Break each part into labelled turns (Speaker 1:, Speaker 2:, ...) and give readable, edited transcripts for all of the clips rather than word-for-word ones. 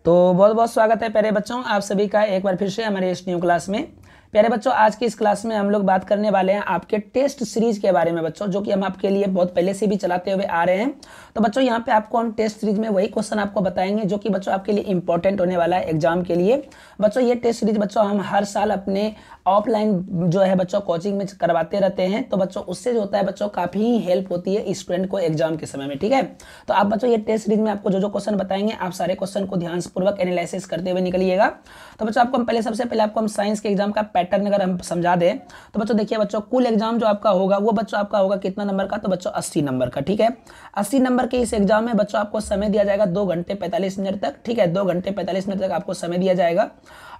Speaker 1: तो बहुत बहुत स्वागत है प्यारे बच्चों आप सभी का एक बार फिर से हमारे इस न्यू क्लास में। प्यारे बच्चों आज की इस क्लास में हम लोग बात करने वाले हैं आपके टेस्ट सीरीज के बारे में बच्चों, जो कि हम आपके लिए बहुत पहले से भी चलाते हुए आ रहे हैं। तो बच्चों यहाँ पे आपको हम टेस्ट सीरीज में वही क्वेश्चन आपको बताएंगे जो कि बच्चों आपके लिए इंपॉर्टेंट होने वाला है एग्जाम के लिए। बच्चों ये टेस्ट सीरीज बच्चों हम हर साल अपने ऑफलाइन जो है बच्चों कोचिंग में करवाते रहते हैं। तो बच्चों उससे जो होता है बच्चों काफ़ी ही हेल्प होती है स्टूडेंट को एग्जाम के समय में। ठीक है, तो आप बच्चों ये टेस्ट सीरीज में आपको जो जो क्वेश्चन बताएंगे आप सारे क्वेश्चन को ध्यानपूर्वक एनालिसिस करते हुए निकलिएगा। तो बच्चों आपको हम पहले सबसे पहले आपको हम साइंस के एग्जाम का पैटर्न अगर हम समझा दें तो बच्चों देखिए बच्चों कुल एग्जाम जो आपका होगा वो बच्चों आपका होगा कितना नंबर का, तो बच्चों 80 नंबर का। ठीक है, 80 नंबर के इस एग्जाम में बच्चों आपको समय दिया जाएगा 2 घंटे 45 मिनट तक। ठीक है, 2 घंटे 45 मिनट तक आपको समय दिया जाएगा।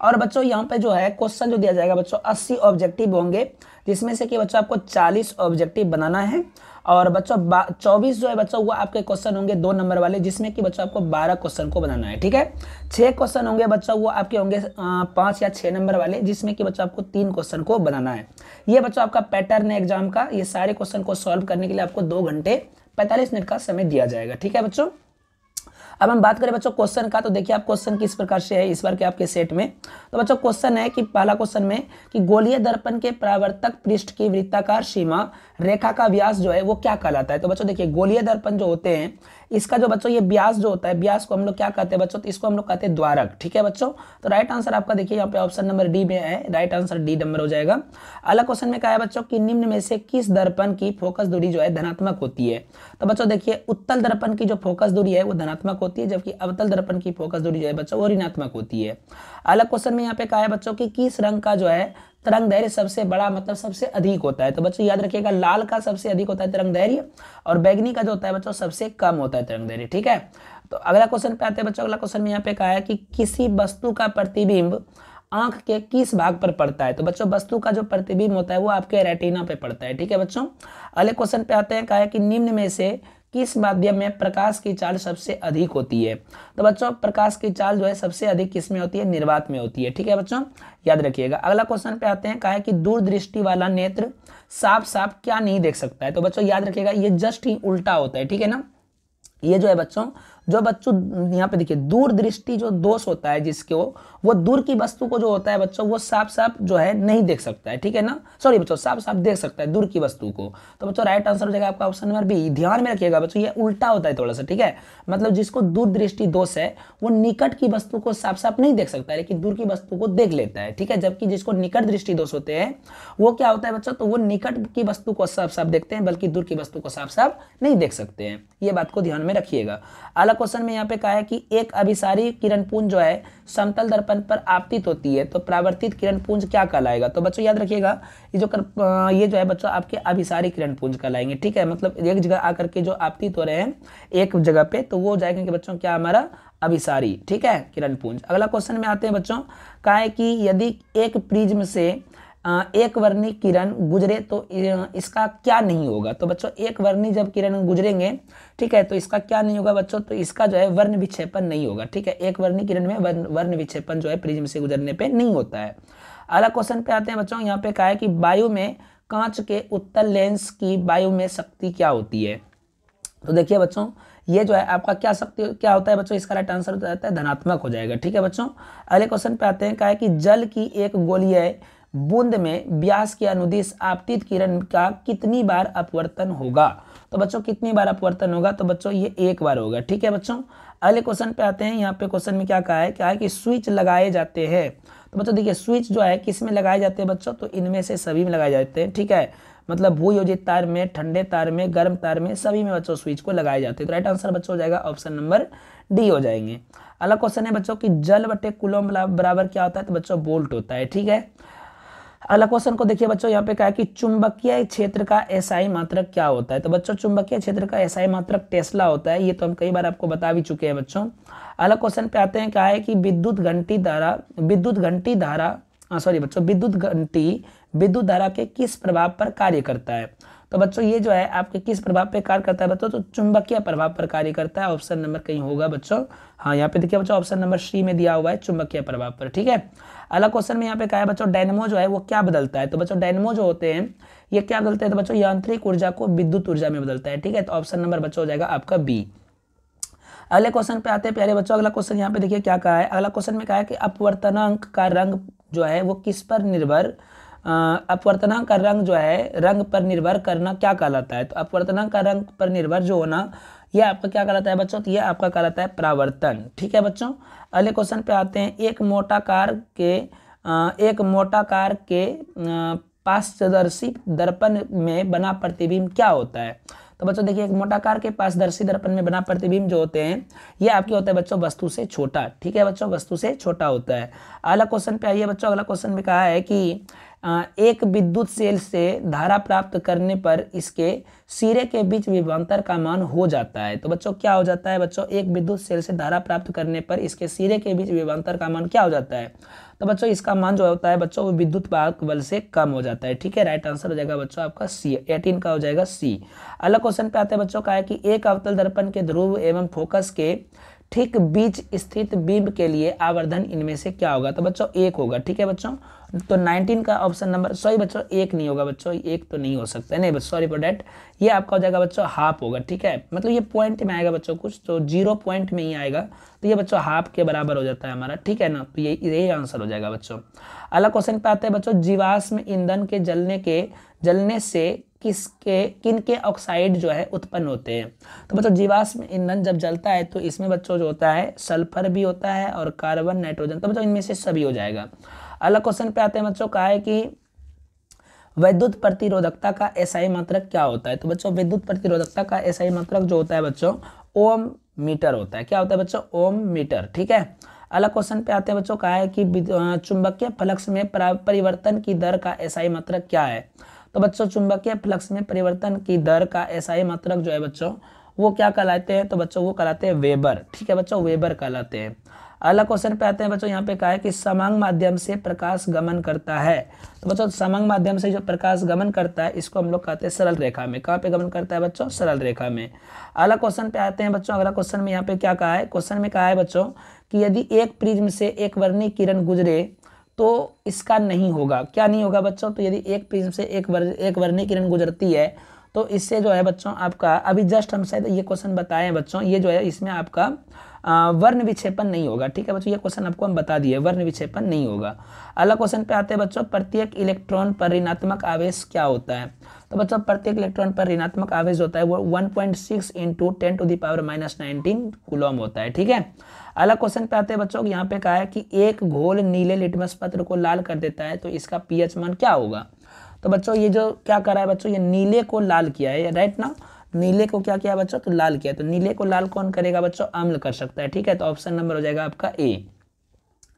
Speaker 1: और बच्चों यहाँ पे जो है क्वेश्चन जो दिया जाएगा बच्चों 80 ऑब्जेक्टिव होंगे, जिसमें से कि बच्चों आपको 40 ऑब्जेक्टिव बनाना है। और बच्चों 24 जो है बच्चों वो आपके क्वेश्चन होंगे 2 नंबर वाले, जिसमें कि बच्चों आपको 12 क्वेश्चन को बनाना है। ठीक है, 6 क्वेश्चन होंगे बच्चों वो आपके होंगे 5 या 6 नंबर वाले, जिसमें कि बच्चों आपको 3 क्वेश्चन को बनाना है। ये बच्चों आपका पैटर्न है एग्जाम का। ये सारे क्वेश्चन को सॉल्व करने के लिए आपको 2 घंटे 45 मिनट का समय दिया जाएगा। ठीक है बच्चों, अब हम बात करें बच्चों क्वेश्चन का, तो देखिए आप क्वेश्चन किस प्रकार से है इस बार के आपके सेट में। तो बच्चों क्वेश्चन है कि पहला क्वेश्चन में कि गोलीय दर्पण के परावर्तक पृष्ठ की वृत्ताकार सीमा रेखा का व्यास जो है वो क्या कहलाता है। तो बच्चों देखिए गोलीय दर्पण जो होते हैं इसका जो बच्चों ये व्यास जो होता है, व्यास को हम लोग क्या कहते हैं बच्चों, तो इसको हम लोग कहते हैं द्वारक। ठीक है बच्चों, तो राइट आंसर आपका देखिए यहाँ पे ऑप्शन नंबर डी में है, राइट आंसर डी नंबर हो जाएगा। अगला क्वेश्चन में क्या है बच्चों कि निम्न में से किस दर्पण की फोकस दूरी जो है धनात्मक होती है। तो बच्चों देखिए उत्तल दर्पण की जो फोकस दूरी है वो धनात्मक होती है, जबकि अवतल दर्पण की फोकस दूरी जो है बच्चों वो ऋणात्मक होती है। अगला क्वेश्चन में यहाँ पे क्या है बच्चों कि किस रंग का जो है तरंग दैर्घ्य सबसे बड़ा मतलब सबसे अधिक होता है। तो बच्चों याद रखिएगा लाल का सबसे अधिक होता है तरंग दैर्घ्य, और बैगनी का जो होता है बच्चों सबसे कम होता है तरंग दैर्घ्य। ठीक है, तो अगला क्वेश्चन पे आते हैं बच्चों। अगला क्वेश्चन में यहाँ पे कहा है कि किसी वस्तु का प्रतिबिंब आंख के किस भाग पर पड़ता है। तो बच्चों वस्तु का जो प्रतिबिंब होता है वो आपके रेटिना पे पड़ता है। ठीक है बच्चों, अगले क्वेश्चन पे आते हैं कहा है कि निम्न में से किस माध्यम में प्रकाश की चाल सबसे अधिक होती है। तो बच्चों प्रकाश की चाल जो है सबसे अधिक किस में होती है, निर्वात में होती है। ठीक है बच्चों, याद रखिएगा। अगला क्वेश्चन पे आते हैं कहा है कि दूरदृष्टि वाला नेत्र साफ साफ क्या नहीं देख सकता है। तो बच्चों याद रखिएगा ये जस्ट ही उल्टा होता है। ठीक है ना, ये जो है बच्चों जो बच्चों यहाँ पे देखिए दूरदृष्टि जो दोष होता है जिसको वो दूर की वस्तु को जो होता है बच्चों वो साफ साफ जो है नहीं देख सकता है। ठीक है ना, सॉरी बच्चों साफ साफ देख सकता है दूर की वस्तु को। तो बच्चों राइट आंसर हो जाएगा आपका ऑप्शन नंबर बी। ध्यान में रखिएगा बच्चों ये उल्टा होता है थोड़ा सा। ठीक है, मतलब जिसको दूरदृष्टि दोष है वो निकट की वस्तु को साफ साफ नहीं देख सकता है, लेकिन दूर की वस्तु को देख लेता है। ठीक है, जबकि जिसको निकट दृष्टि दोष होते हैं वो क्या होता है बच्चों, तो वो निकट की वस्तु को साफ साफ देखते हैं बल्कि दूर की वस्तु को साफ साफ नहीं देख सकते हैं। ये बात को ध्यान में रखिएगा। अगला क्वेश्चन में यहाँ पे है कि एक अभिसारी किरण पुंज जो है समतल दर्पण पर आपतित होती है, तो परावर्तित किरण पुंज क्या कहलाएगा। तो बच्चों याद रखिएगा ये जो है बच्चों आपके अभिसारी किरण पुंज कहलाएंगे। ठीक है, मतलब एक जगह आकर के जो आपतित हो रहे हैं एक जगह पे तो वो हो जाएगा कि बच्चों क्या हमारा अभिसारी। ठीक है, किरण पुंज। अगला क्वेश्चन में आते हैं बच्चों कहा है कि यदि एक प्रिज्म से एक वर्णी किरण गुजरे तो इसका क्या नहीं होगा। तो बच्चों एक वर्णी जब किरण गुजरेंगे ठीक है तो इसका क्या नहीं होगा बच्चों, तो इसका जो है वर्ण विक्षेपण नहीं होगा। ठीक है, एक वर्णी किरण में वर्ण विक्षेपण जो है प्रिज्म से गुजरने पे नहीं होता है। अगला क्वेश्चन पे आते हैं बच्चों। यहाँ पे कहा है कि वायु में कांच के उत्तल लेंस की वायु में शक्ति क्या होती है। तो देखिए बच्चों ये जो है आपका क्या शक्ति क्या होता है बच्चों, इसका राइट आंसर होता है धनात्मक हो जाएगा। ठीक है बच्चों, अगले क्वेश्चन पे आते हैं कहा है कि जल की एक गोलीय बूंद में व्यास के अनुदिश आपतित किरण का कितनी बार अपवर्तन होगा। तो बच्चों कितनी बार अपवर्तन होगा, तो बच्चों ये एक बार होगा। ठीक है बच्चों, अगले क्वेश्चन पे आते हैं। यहाँ पे क्वेश्चन में क्या है कि स्विच लगाए जाते हैं। तो बच्चों देखिए स्विच जो है किस में लगाए जाते हैं बच्चों, तो इनमें से सभी में लगाए जाते हैं। ठीक है, मतलब भूयोजित तार में, ठंडे तार में, गर्म तार में, सभी में बच्चों स्विच को लगाए जाते हैं। तो राइट आंसर बच्चों हो जाएगा ऑप्शन नंबर डी हो जाएंगे। अगला क्वेश्चन है बच्चों कि जल बटे कूलम बराबर क्या होता है, तो बच्चों वोल्ट होता है। ठीक है, अगला क्वेश्चन को देखिए बच्चों। यहाँ पे कहा है कि चुंबकीय क्षेत्र का एसआई मात्रक क्या होता है। तो बच्चों चुंबकीय क्षेत्र का एसआई मात्रक टेस्ला होता है, ये तो हम कई बार आपको बता भी चुके हैं बच्चों। अगला क्वेश्चन पे आते हैं कहा है कि विद्युत धारा के किस प्रभाव पर कार्य करता है। तो बच्चों ये जो है आपके किस प्रभाव पर कार्य करता है बच्चों, तो चुंबकीय प्रभाव पर कार्य करता है। ऑप्शन नंबर कहीं होगा बच्चों, हाँ यहाँ पे देखिए बच्चों ऑप्शन नंबर सी में दिया हुआ है चुंबकीय प्रभाव पर। ठीक है, अगला क्वेश्चन में यहाँ पे कहा है बच्चों डायनेमो जो है वो क्या बदलता है। तो बच्चों डायनेमो जो होते हैं ये क्या बदलते हैं, तो बच्चों यांत्रिक ऊर्जा को विद्युत ऊर्जा में बदलता है। ठीक है, तो ऑप्शन नंबर बच्चों हो जाएगा आपका बी। अगले क्वेश्चन पे आते हैं प्यारे बच्चों। अगला क्वेश्चन यहाँ पे देखिए क्या कहा है। अगला क्वेश्चन में कहा है कि अपवर्तनांक का रंग जो है वो किस पर निर्भर, अपवर्तनांक का रंग जो है रंग पर निर्भर करना क्या कहलाता है। तो अपवर्तनांक का रंग पर निर्भर जो होना यह आपका क्या कहलाता है बच्चों, तो यह आपका कहलाता है परावर्तन। ठीक है बच्चों। अगले क्वेश्चन पे आते हैं। एक मोटाकार के पारदर्शी दर्पण में बना प्रतिबिंब क्या होता है। तो बच्चों देखिए, एक मोटाकार के पारदर्शी दर्पण में बना प्रतिबिंब जो होते हैं ये आपके होता है बच्चों वस्तु से छोटा। ठीक है बच्चों, वस्तु से छोटा होता है। अगला क्वेश्चन पे आइए बच्चों। अगला क्वेश्चन में कहा है कि एक विद्युत सेल से धारा प्राप्त करने पर इसके सिरे के बीच विभवांतर का मान हो जाता है। तो बच्चों क्या हो जाता है बच्चों, एक विद्युत सेल से धारा प्राप्त करने पर इसके सिरे के बीच विभवांतर का मान क्या हो जाता है। तो बच्चों इसका मान जो होता है बच्चों वो विद्युत वाहक बल से कम हो जाता है। ठीक है, राइट आंसर हो जाएगा बच्चों आपका सी, 18 का हो जाएगा सी। अगला क्वेश्चन पे आते हैं बच्चों। का है कि एक अवतल दर्पण के ध्रुव एवं फोकस के ठीक बीच स्थित बिंब के लिए आवर्धन इनमें से क्या होगा। तो बच्चों एक होगा। ठीक है बच्चों, तो 19 का ऑप्शन नंबर, सॉरी बच्चों एक नहीं होगा बच्चों, एक तो नहीं हो सकता है, नहीं बच्चों सॉरी फॉर डैट, ये आपका हो जाएगा बच्चों हाफ होगा। ठीक है, मतलब ये पॉइंट में आएगा बच्चों कुछ, तो 0 पॉइंट में ही आएगा, तो ये बच्चों हाफ के बराबर हो जाता है हमारा। ठीक है ना, तो यही आंसर हो जाएगा बच्चों। अगला क्वेश्चन पे आते हैं बच्चों। जीवाश्म ईंधन के जलने से किनके ऑक्साइड जो है उत्पन्न होते हैं। तो बच्चों जीवाश्म ईंधन जब जलता है तो इसमें बच्चों जो होता है सल्फर भी होता है और कार्बन, नाइट्रोजन, तो बच्चों इनमें से सभी हो जाएगा। अगला क्वेश्चन पे आते हैं बच्चों। कहा है कि विद्युत प्रतिरोधकता का एसआई मात्रक क्या होता है। तो बच्चों विद्युत प्रतिरोधकता का एसआई मात्रक जो होता है बच्चों ओम मीटर होता है। क्या होता है बच्चों, ओम मीटर। ठीक है। अगला क्वेश्चन पे आते हैं बच्चों। कहा है कि चुंबकीय फ्लक्स में परिवर्तन की दर का एसआई मात्रक क्या है। तो बच्चों चुंबकीय फ्लक्स में परिवर्तन की दर का एसआई मात्रक जो है बच्चों वो क्या कहलाते हैं। तो बच्चों वो कहलाते हैं वेबर। ठीक है बच्चों, वेबर कहलाते हैं। अगला क्वेश्चन पे आते हैं बच्चों। यहाँ पे कहा है कि समांग माध्यम से प्रकाश गमन करता है। तो बच्चों समांग माध्यम से जो प्रकाश गमन करता है इसको हम लोग कहते हैं सरल रेखा में। कहाँ पे गमन करता है बच्चों, सरल रेखा में। अगला क्वेश्चन पे आते हैं बच्चों। अगला क्वेश्चन में यहाँ पे क्या कहा है, क्वेश्चन में कहा है बच्चों कि यदि एक प्रिज्म से एक वर्णीय किरण गुजरे तो इसका नहीं होगा। क्या नहीं होगा बच्चों, तो यदि एक प्रिज्म से एक वर्णीय किरण गुजरती है तो इससे जो है बच्चों आपका, अभी जस्ट हम शायद ये क्वेश्चन बताए हैं बच्चों, ये जो है इसमें आपका वर्ण विक्षेपण नहीं होगा। ठीक है बच्चों, ये क्वेश्चन आपको हम बता दिए, वर्ण विक्षेपण नहीं होगा। अगला क्वेश्चन पे आते हैं बच्चों। प्रत्येक इलेक्ट्रॉन पर ऋणात्मक आवेश क्या होता है। तो बच्चों प्रत्येक इलेक्ट्रॉन पर ऋणात्मक आवेश होता है वो 1.6 × 10⁻⁻19 कूलम होता है। ठीक है। अगला क्वेश्चन पे आते हैं बच्चों। यहाँ पे कहा है कि एक घोल नीले लिटमस पत्र को लाल कर देता है तो इसका पीएच मान क्या होगा। तो बच्चों ये जो क्या करा है बच्चों, ये नीले को लाल किया है, राइट ना, नीले को क्या किया बच्चों, तो लाल किया। तो नीले को लाल कौन करेगा बच्चों, अम्ल कर सकता है। ठीक है, तो ऑप्शन नंबर हो जाएगा आपका ए।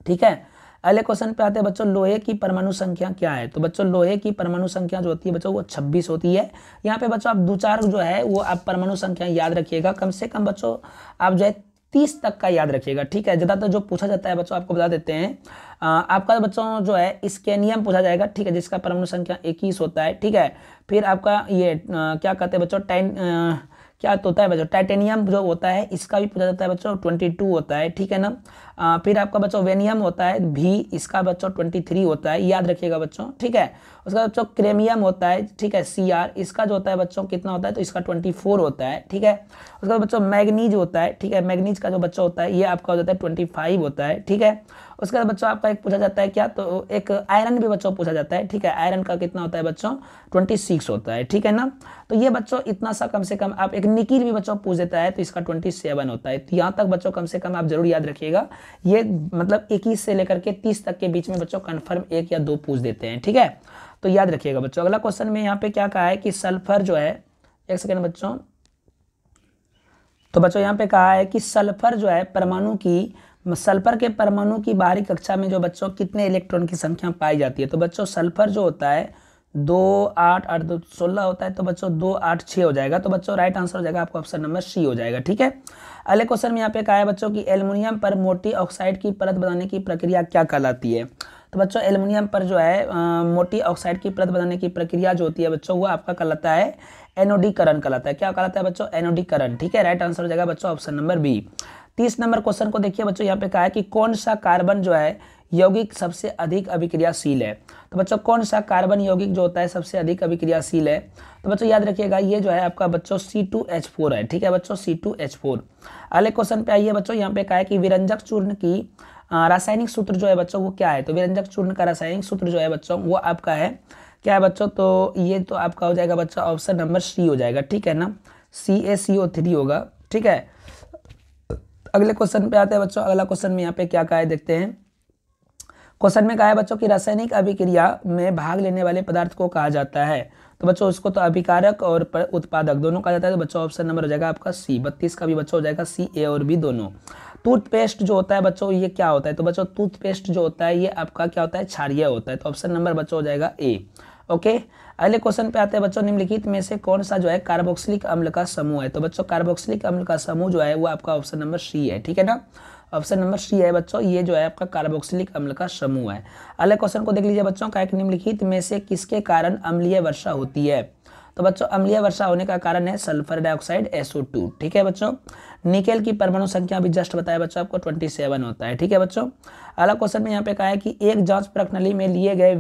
Speaker 1: ठीक है। अगले क्वेश्चन पे आते हैं बच्चों। लोहे की परमाणु संख्या क्या है। तो बच्चों लोहे की परमाणु संख्या जो होती है बच्चों वो 26 होती है। यहाँ पे बच्चों आप 2-4 जो है वो आप परमाणु संख्या याद रखिएगा, कम से कम बच्चों आप जो है 30 तक का याद रखिएगा। ठीक है, ज़्यादातर जो पूछा जाता है बच्चों आपको बता देते हैं, आपका बच्चों जो है स्केनियम पूछा जाएगा। ठीक है, जिसका परमाणु संख्या 21 होता है। ठीक है, फिर आपका ये क्या कहते हैं बच्चों, क्या होता है बच्चों, टाइटेनियम जो होता है इसका भी पूछा जाता है बच्चों, 22 होता है। ठीक है ना। फिर आपका बच्चों वेनियम होता है भी, इसका बच्चों 23 होता है, याद रखिएगा बच्चों। ठीक है। उसका बाद बच्चों क्रेमियम होता है। ठीक है, Cr, इसका जो होता है बच्चों कितना होता है, तो इसका 24 होता है। ठीक है। उसके बाद बच्चों मैग्नीज होता है। ठीक है, मैग्नीज का जो बच्चों होता है ये आपका हो जाता है 25 होता है। ठीक है। उसके बाद बच्चों आपका एक पूछा जाता है क्या, तो एक आयरन भी बच्चों पूछा जाता है। ठीक है, आयरन का कितना होता है बच्चों, 26 होता है। ठीक है ना। तो ये बच्चों इतना सा कम से कम आप, एक निकिल भी बच्चों पूछ देता है तो इसका 27 होता है। तो यहाँ तक बच्चों कम से कम आप जरूर याद रखिएगा। ये मतलब 21 से लेकर के 30 तक के बीच में बच्चों कन्फर्म 1 या 2 पूछ देते हैं। ठीक है, तो याद रखिएगा बच्चों। अगला क्वेश्चन में यहाँ पे क्या कहा है कि सल्फर जो है, एक सेकेंड बच्चों, तो बच्चों यहाँ पे कहा है कि सल्फर जो है सल्फर के परमाणु की बाहरी कक्षा में जो बच्चों कितने इलेक्ट्रॉन की संख्या पाई जाती है। तो बच्चों सल्फर जो होता है 2 8 8 2 16 होता है, तो बच्चों 2 8 6 हो जाएगा। तो बच्चों राइट आंसर हो जाएगा आपका ऑप्शन नंबर सी हो जाएगा। ठीक है। अगले क्वेश्चन में यहाँ पे कहा है बच्चों कि एल्युमिनियम पर मोटी ऑक्साइड की परत बनाने की प्रक्रिया क्या कहलाती है। तो बच्चों एल्युमिनियम पर जो है मोटी ऑक्साइड की परत बनाने की प्रक्रिया जो होती है बच्चों वो आपका कहलाता है एनोडीकरण कहलाता है। क्या कहलाता है बच्चों, एनोडीकरण। ठीक है, राइट आंसर हो जाएगा बच्चों option number B. 30 number question को देखिए बच्चों। यहाँ पे कहा है कि कौन सा कार्बन जो है यौगिक सबसे अधिक अभिक्रियाशील है? तो बच्चों कौन सा कार्बन यौगिक जो होता है सबसे अधिक अभिक्रियाशील है? तो बच्चों याद रखिएगा ये जो है आपका बच्चों C2H4 है। ठीक है बच्चों, C2H4। अगले क्वेश्चन पे आइए बच्चों, यहाँ पे कहा है कि विरंजक चूर्ण की रासायनिक सूत्र जो है बच्चों वो क्या है? तो विरंजक चूर्ण का रासायनिक सूत्र जो है बच्चों वो आपका है क्या है बच्चों? तो ये तो आपका हो जाएगा बच्चों ऑप्शन नंबर सी हो जाएगा। ठीक है ना, CaCO3 होगा। ठीक है, अगले क्वेश्चन पे आते हैं बच्चों। अगला क्वेश्चन में यहाँ पे क्या कहा है देखते हैं। क्वेश्चन में कहा है बच्चों कि रासायनिक अभिक्रिया में भाग लेने वाले पदार्थ को कहा जाता है? तो बच्चों उसको तो अभिकारक और उत्पादक दोनों कहा जाता है। तो बच्चों ऑप्शन नंबर हो जाएगा आपका सी। 32 का भी बच्चों हो जाएगा सी, ए और बी दोनों। टूथपेस्ट जो होता है बच्चों ये क्या होता है? तो बच्चों टूथपेस्ट जो होता है ये आपका क्या होता है? क्षारीय होता है। तो ऑप्शन नंबर बच्चों हो जाएगा ए। ओके, अगले क्वेश्चन पे आते हैं बच्चों। निम्नलिखित में से कौन सा जो है कार्बोक्सिलिक अम्ल का समूह है? तो बच्चों कार्बोक्सिलिक अम्ल का समूह जो है वो आपका ऑप्शन नंबर सी है। ठीक है ना, ऑप्शन नंबर सी है बच्चों, ये जो है आपका कार्बोक्सिलिक अम्ल का समूह है। अगले क्वेश्चन को देख लीजिए बच्चों, का निम्नलिखित में से किसके कारण अम्लीय वर्षा होती है? तो बच्चों अम्लीय वर्षा होने का कारण है सल्फर डाइऑक्साइड SO2। ठीक है बच्चों, निकेल की परमाणु संख्या भी जस्ट बताया बच्चों आपको 27 होता है। ठीक है बच्चों, अगला क्वेश्चन में यहाँ पे कहा है कि एक जांच प्रणाली में लिए गए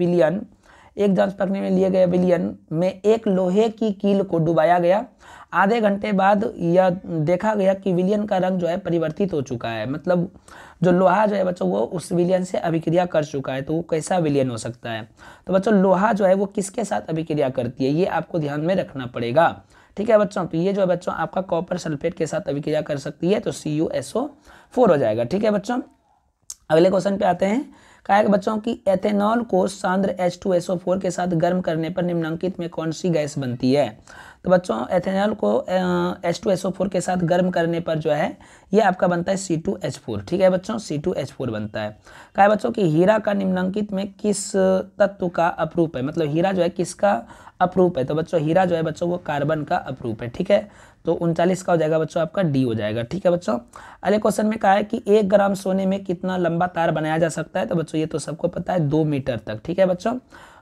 Speaker 1: विलयन में एक लोहे की कील को डुबाया गया। आधे घंटे बाद यह देखा गया कि विलयन का रंग जो है परिवर्तित हो चुका है। मतलब जो लोहा जो है बच्चों वो उस विलयन से अभिक्रिया कर चुका है। तो वो कैसा विलयन हो सकता है? तो बच्चों लोहा जो है वो किसके साथ अभिक्रिया करती है ये आपको ध्यान में रखना पड़ेगा। ठीक है बच्चों, तो ये जो है बच्चों आपका कॉपर सल्फेट के साथ अभिक्रिया कर सकती है। तो CuSO4 हो जाएगा। ठीक है बच्चों, अगले क्वेश्चन पे आते हैं। कहा है बच्चों की एथेनॉल को सांद्र H2SO4 के साथ गर्म करने पर निम्नलिखित में कौन सी गैस बनती है? तो बच्चों एथेनॉल को H2SO4 के साथ गर्म करने पर जो है ये आपका बनता है C2H4। ठीक है बच्चों, C2H4 बनता है। कहा है बच्चों कि हीरा का निम्नलिखित में किस तत्व का अपरूप है? मतलब हीरा जो है किसका अपरूप है? तो बच्चों हीरा जो है बच्चों वो कार्बन का अपरूप है। ठीक है, तो 39 का हो जाएगा बच्चों आपका डी हो जाएगा। ठीक है बच्चों, अगले क्वेश्चन में कहा है कि 1 ग्राम सोने में कितना लंबा तार बनाया जा सकता है? तो बच्चों ये तो सबको पता है 2 मीटर तक। ठीक है बच्चों,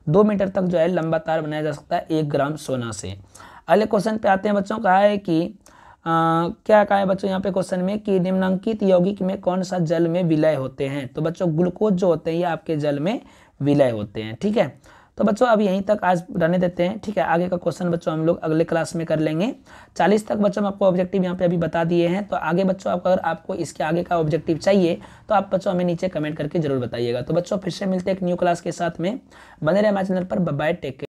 Speaker 1: 2 मीटर तक जो है लंबा तार बनाया जा सकता है 1 ग्राम सोना से। अगले क्वेश्चन पे आते हैं बच्चों। कहा है कि क्या कहा है बच्चों यहाँ पे क्वेश्चन में कि निम्नलिखित यौगिक में कौन सा जल में विलय होते हैं? तो बच्चों ग्लूकोज जो होते हैं ये आपके जल में विलय होते हैं। ठीक है, तो बच्चों अब यहीं तक आज रहने देते हैं। ठीक है, आगे का क्वेश्चन बच्चों हम लोग अगले क्लास में कर लेंगे। 40 तक बच्चों हम आपको ऑब्जेक्टिव यहाँ पे अभी बता दिए हैं। तो आगे बच्चों अगर आपको इसके आगे का ऑब्जेक्टिव चाहिए तो आप बच्चों हमें नीचे कमेंट करके जरूर बताइएगा। तो बच्चों फिर से मिलते हैं एक न्यू क्लास के साथ में। बने रहे हमारे चैनल पर। Bye bye, take care.